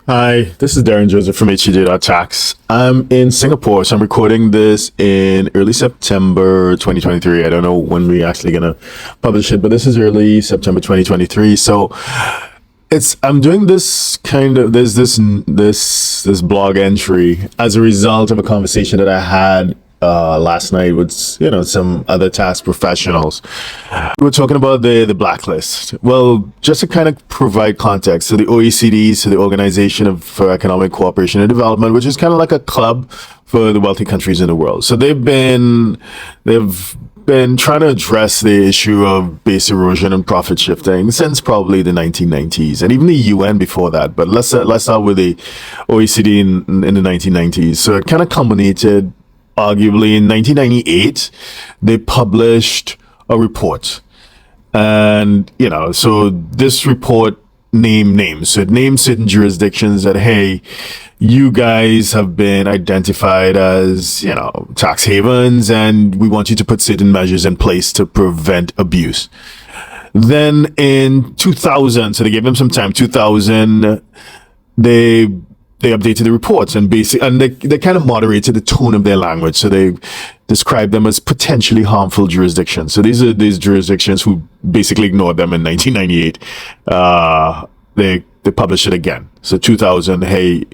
Hi, this is Darren Joseph from HCJ.tax. I'm in Singapore, so I'm recording this in early September 2023. I don't know when we're actually gonna publish it, but this is early September 2023. So I'm doing this kind of this blog entry as a result of a conversation that I had last night with some other tax professionals. We were talking about the blacklist. Well, just to kind of provide context, so the OECD, so the Organization for Economic Cooperation and Development, which is kind of like a club for the wealthy countries in the world. So they've been trying to address the issue of base erosion and profit shifting since probably the 1990s, and even the UN before that. But let's start with the OECD in the 1990s. So it kind of culminated, arguably, in 1998. They published a report, and so this report named names. So it named certain jurisdictions that, hey, you guys have been identified as tax havens, and we want you to put certain measures in place to prevent abuse. Then in 2000, so they gave them some time. 2000, they updated the reports and they kind of moderated the tone of their language. So they described them as potentially harmful jurisdictions. So these are these jurisdictions who basically ignored them in 1998. They published it again. So 2000, hey,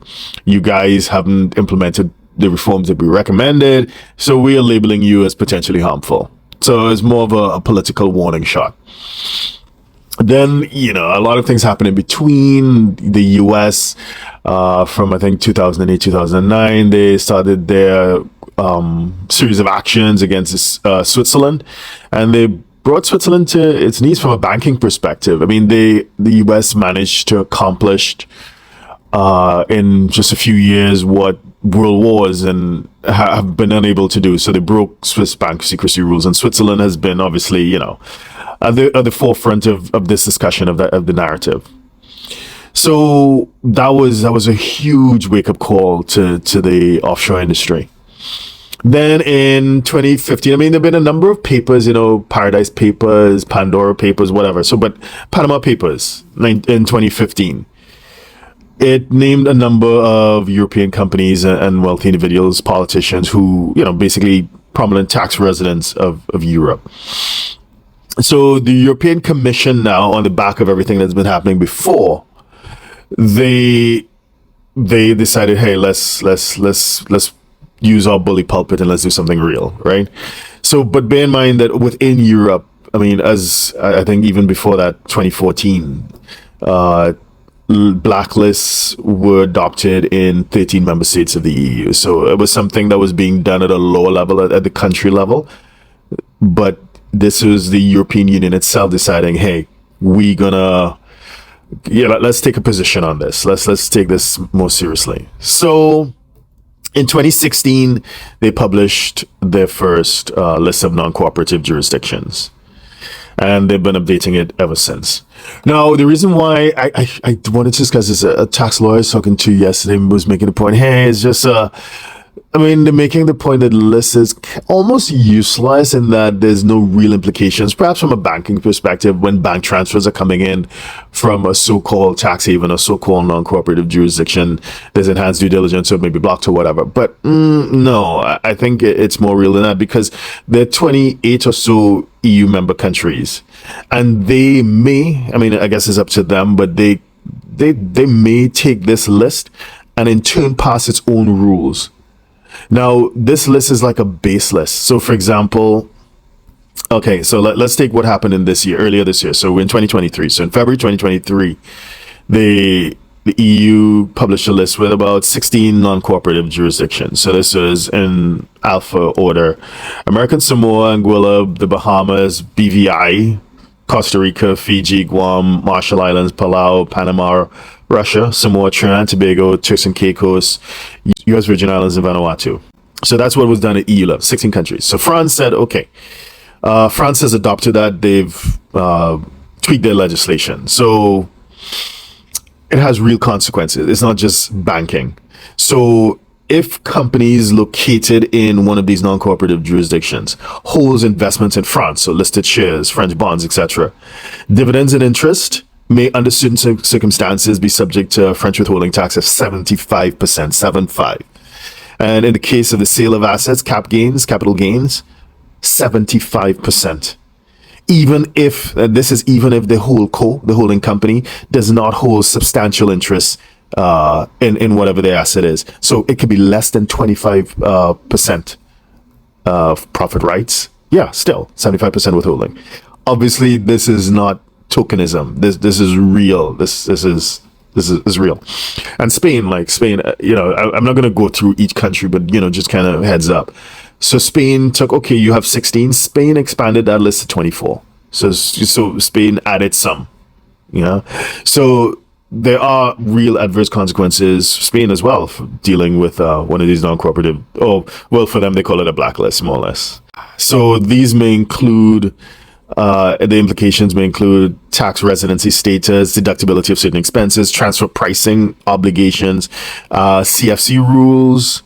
you guys haven't implemented the reforms that we recommended, so we are labeling you as potentially harmful. So it's more of a political warning shot. Then, a lot of things happened in between. The US, from I think 2008, 2009, they started their series of actions against Switzerland, and they brought Switzerland to its knees from a banking perspective. I mean, the US managed to accomplish in just a few years what world wars and have been unable to do. So they broke Swiss bank secrecy rules, and Switzerland has been obviously, at the forefront of this discussion of the narrative. So that was a huge wake up call to the offshore industry. Then in 2015, I mean, there've been a number of papers, Paradise Papers, Pandora Papers, whatever. So, but Panama Papers in 2015, it named a number of European companies and wealthy individuals, politicians who, basically prominent tax residents of Europe. So the European Commission now, on the back of everything that's been happening before, they decided, hey, let's use our bully pulpit and let's do something real, right? So, but bear in mind that within Europe, I mean, as I think even before that, 2014, blacklists were adopted in 13 member states of the EU. So it was something that was being done at a lower level, at the country level. But this was the European Union itself deciding, hey, let's take a position on this. Let's take this more seriously. So in 2016, they published their first list of non-cooperative jurisdictions, and they've been updating it ever since. Now, the reason why I wanted to discuss this, a tax lawyer I was talking to yesterday was making the point, hey, it's just they're making the point that the list is almost useless and that there's no real implications, perhaps from a banking perspective, when bank transfers are coming in from a so-called tax haven or so-called non-cooperative jurisdiction. There's enhanced due diligence or maybe blocked or whatever. But no, I think it's more real than that, because there are 28 or so EU member countries, and they may, I guess it's up to them, but they may take this list and in turn pass its own rules. Now, this list is like a base list. So, for example, okay, so let's take what happened earlier this year. So in 2023, so in February 2023, the EU published a list with about 16 non-cooperative jurisdictions. So this was in alpha order: American Samoa, Anguilla, the Bahamas, BVI, Costa Rica, Fiji, Guam, Marshall Islands, Palau, Panama, Russia, Samoa, Trinidad and Tobago, Turks and Caicos, U.S. Virgin Islands, and Vanuatu. So that's what was done at EU level, 16 countries. So France said, okay, France has adopted that. They've tweaked their legislation. So it has real consequences. It's not just banking. So if companies located in one of these non-cooperative jurisdictions holds investments in France, so listed shares, French bonds, etc., dividends and interest may, under certain circumstances, be subject to a French withholding tax of 75%, 75. And in the case of the sale of assets, capital gains, 75%. Even if, this is even if the holding company, does not hold substantial interest in whatever the asset is. So it could be less than 25% of profit rights. Yeah, still 75% withholding. Obviously, this is not tokenism. This is real. This is real. And Spain, I'm not going to go through each country, but just kind of heads up. So Spain took, okay, you have 16. Spain expanded that list to 24. So Spain added some, So there are real adverse consequences. Spain as well for dealing with one of these non-cooperative. Oh, well, for them they call it a blacklist, more or less. So these may include. The implications may include tax residency status, deductibility of certain expenses, transfer pricing obligations, CFC rules.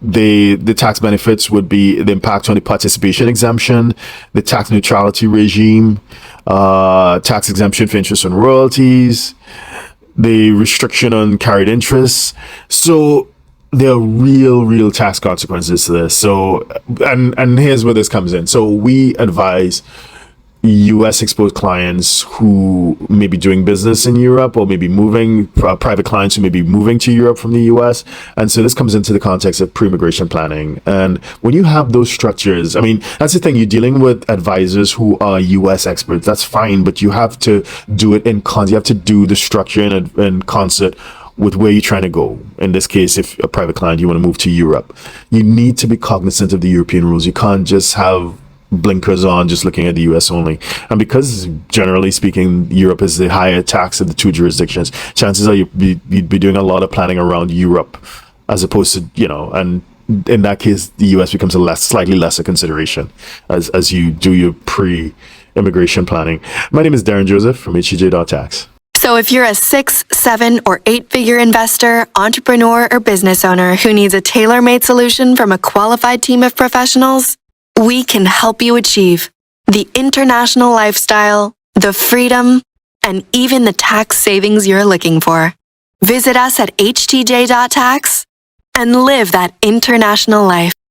The tax benefits would be the impact on the participation exemption, the tax neutrality regime, tax exemption for interest on royalties, the restriction on carried interest. So there are real tax consequences to this. So, and here's where this comes in. So we advise U.S. exposed clients who may be doing business in Europe or maybe moving, private clients who may be moving to Europe from the U.S. And so this comes into the context of pre-immigration planning. And when you have those structures, I mean, that's the thing, you're dealing with advisors who are U.S. experts. That's fine, but you have to do it you have to do the structure in concert with where you're trying to go. In this case, if a private client, you want to move to Europe, you need to be cognizant of the European rules. You can't just have blinkers on, just looking at the US only. And because generally speaking, Europe is the higher tax of the two jurisdictions, chances are you'd be doing a lot of planning around Europe as opposed to, and in that case, the US becomes a slightly lesser consideration as you do your pre-immigration planning. My name is Darren Joseph from HTJ.tax. So if you're a 6, 7, or 8-figure investor, entrepreneur, or business owner who needs a tailor-made solution from a qualified team of professionals, we can help you achieve the international lifestyle, the freedom, and even the tax savings you're looking for. Visit us at htj.tax and live that international life.